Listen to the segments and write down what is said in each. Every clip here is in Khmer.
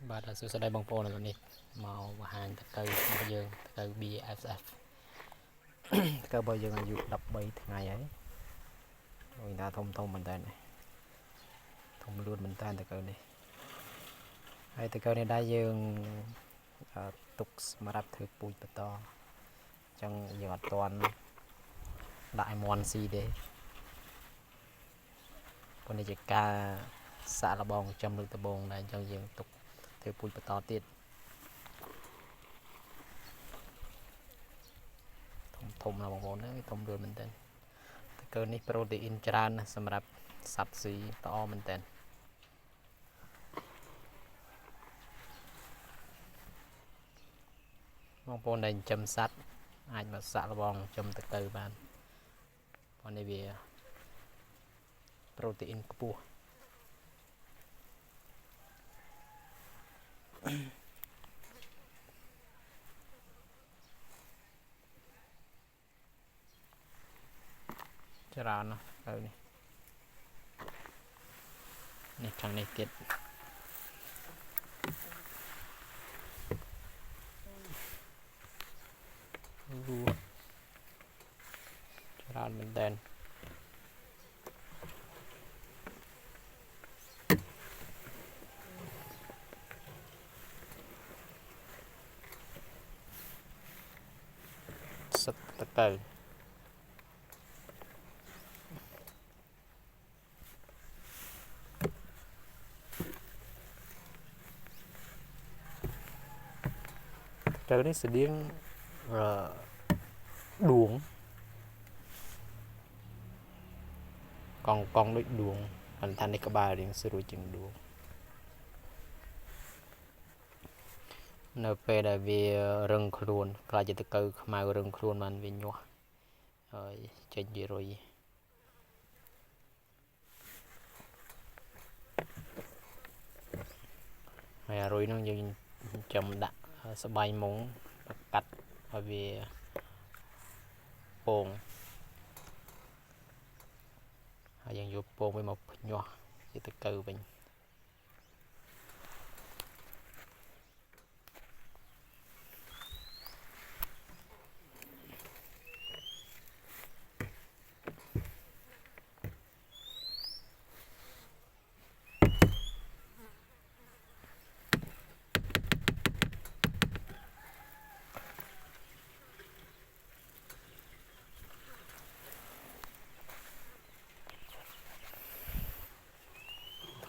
បាទសួស្តីបងប្អូនទាំងនេះមកបង្ហាញតកៅរបស់យើងតកៅ BFF តកៅរបស់យើងអាយុ13ថ្ងៃហើយវិញថាធំមែនតើធំលួនមែនតើតកៅនេះហើយតកៅនេះដែរយើងទុកសម្រាប់ធ្វើពូជបន្តអញ្ចឹងយើងអត់ទាន់ដាក់ឲ្យមន់ស៊ីទេព្រោះនេះជាការសាក់លបងចំលើកដំបូងដែរអញ្ចឹងយើងទុកធ្វើពូជបន្តទៀតធំណាស់បងប្អូនអើយធំលួនមែនតើតកៅនេះប្រូតេអ៊ីនច្រើនណាស់សម្រាប់សត្វស៊ីល្អមែនតើបងប្អូនដែលចិញ្ចឹមសត្វអាចមកសាក់លបងចំតកៅបានព្រោះនេះវាប្រូតេអ៊ីនខ្ពស់ច្រើនណាស់ទៅនេះខាងនេះទៀតច្រើនមែនតើសិតតកៅទៅនេះស្តៀងដួងកង់ដូចដួងប៉ុន្តែនេះក្បាលរៀងស្រួលជាងដួងនៅពេលដែលវារឹងខ្លួនខ្លាចជាតកៅខ្មៅរឹងខ្លួនបានវាញាស់ហើយចេញជារុយហើយអារុយហ្នឹងយើងចាំដាក់ស្បៃមុងកាត់ឲ្យវាពងហើយយើងយកពងវាមកភ្ញាស់ជាតកៅវិញ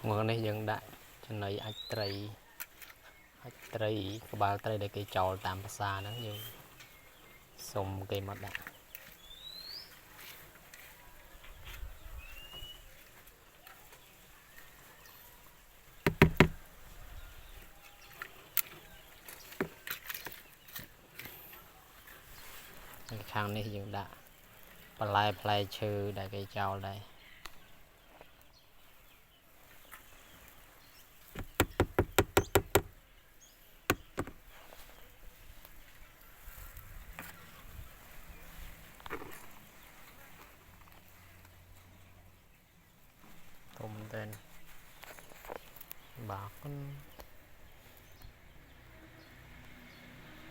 ថ្ងៃនេះយើងដាក់ចំណីអាចត្រីក្បាលត្រីដែលគេចោលតាមផ្សារហ្នឹងយើងសុំគេមកដាក់ខាងនេះយើងដាក់បន្លែផ្លែឈើដែលគេចោលដែរធំមែនបាទ